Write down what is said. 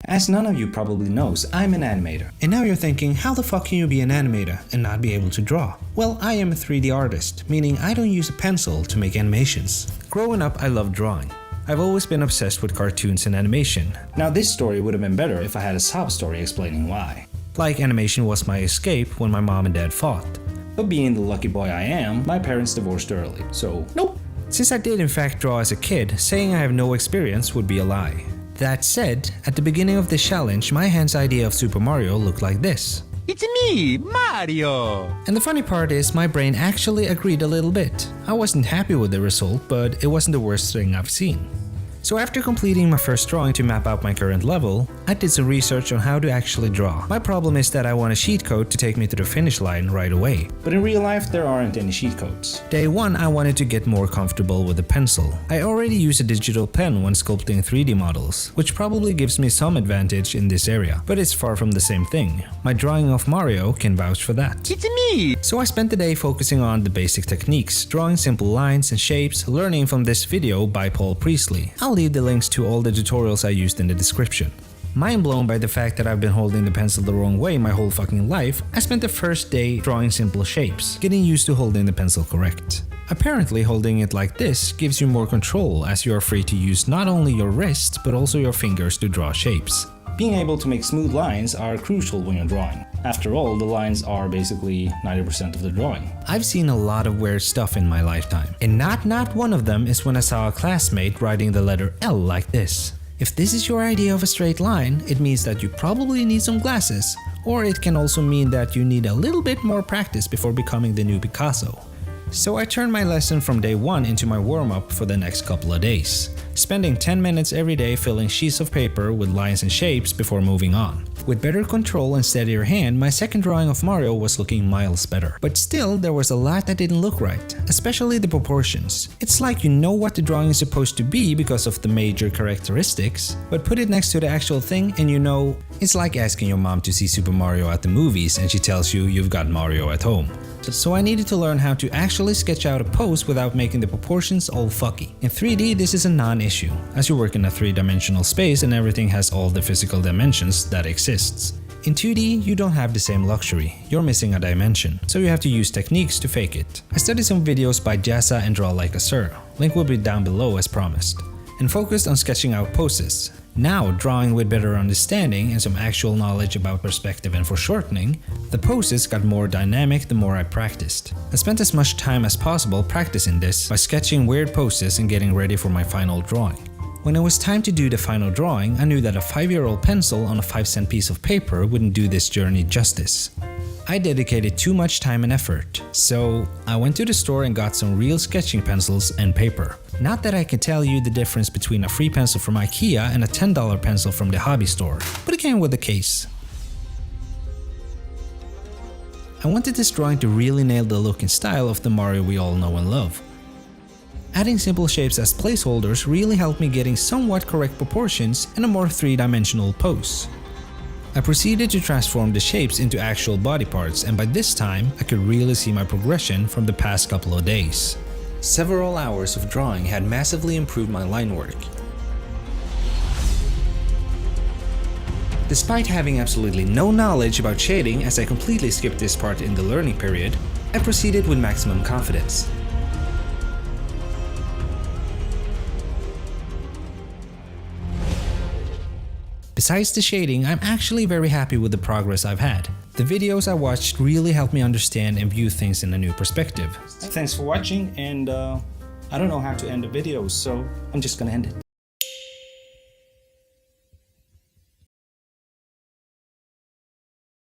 As none of you probably knows, I'm an animator. And now you're thinking, how the fuck can you be an animator and not be able to draw? Well, I am a 3D artist, meaning I don't use a pencil to make animations. Growing up, I loved drawing. I've always been obsessed with cartoons and animation. Now this story would have been better if I had a sob story explaining why. Like animation was my escape when my mom and dad fought. But being the lucky boy I am, my parents divorced early, so nope. Since I did in fact draw as a kid, saying I have no experience would be a lie. That said, at the beginning of this challenge, my hand's idea of Super Mario looked like this. It's me, Mario! And the funny part is, my brain actually agreed a little bit. I wasn't happy with the result, but it wasn't the worst thing I've seen. So after completing my first drawing to map out my current level, I did some research on how to actually draw. My problem is that I want a cheat code to take me to the finish line right away. But in real life, there aren't any cheat codes. Day 1, I wanted to get more comfortable with the pencil. I already use a digital pen when sculpting 3D models, which probably gives me some advantage in this area, but it's far from the same thing. My drawing of Mario can vouch for that. It's me! So I spent the day focusing on the basic techniques, drawing simple lines and shapes, learning from this video by Paul Priestley. I'll leave the links to all the tutorials I used in the description. Mind blown by the fact that I've been holding the pencil the wrong way my whole fucking life, I spent the first day drawing simple shapes, getting used to holding the pencil correct. Apparently holding it like this gives you more control, as you are free to use not only your wrist but also your fingers to draw shapes. Being able to make smooth lines are crucial when you're drawing. After all, the lines are basically 90% of the drawing. I've seen a lot of weird stuff in my lifetime, and not one of them is when I saw a classmate writing the letter L like this. If this is your idea of a straight line, it means that you probably need some glasses, or it can also mean that you need a little bit more practice before becoming the new Picasso. So I turned my lesson from day 1 into my warm-up for the next couple of days, spending 10 minutes every day filling sheets of paper with lines and shapes before moving on. With better control and steadier hand, my second drawing of Mario was looking miles better. But still, there was a lot that didn't look right, especially the proportions. It's like you know what the drawing is supposed to be because of the major characteristics, but put it next to the actual thing and you know, it's like asking your mom to see Super Mario at the movies and she tells you you've got Mario at home. So I needed to learn how to actually sketch out a pose without making the proportions all fucky. In 3D, this is a non-issue, as you work in a 3-dimensional space and everything has all the physical dimensions that exists. In 2D, you don't have the same luxury, you're missing a dimension, so you have to use techniques to fake it. I studied some videos by Jazza and Draw Like a Sir, link will be down below as promised, and focused on sketching out poses. Now, drawing with better understanding and some actual knowledge about perspective and foreshortening, the poses got more dynamic the more I practiced. I spent as much time as possible practicing this by sketching weird poses and getting ready for my final drawing. When it was time to do the final drawing, I knew that a 5-year-old pencil on a 5-cent piece of paper wouldn't do this journey justice. I dedicated too much time and effort, so I went to the store and got some real sketching pencils and paper. Not that I can tell you the difference between a free pencil from IKEA and a $10 pencil from the hobby store, but it came with the case. I wanted this drawing to really nail the look and style of the Mario we all know and love. Adding simple shapes as placeholders really helped me getting somewhat correct proportions and a more 3-dimensional pose. I proceeded to transform the shapes into actual body parts, and by this time, I could really see my progression from the past couple of days. Several hours of drawing had massively improved my line work. Despite having absolutely no knowledge about shading, as I completely skipped this part in the learning period, I proceeded with maximum confidence. Besides the shading, I'm actually very happy with the progress I've had. The videos I watched really helped me understand and view things in a new perspective. Thanks for watching, and I don't know how to end the video, so I'm just gonna end it.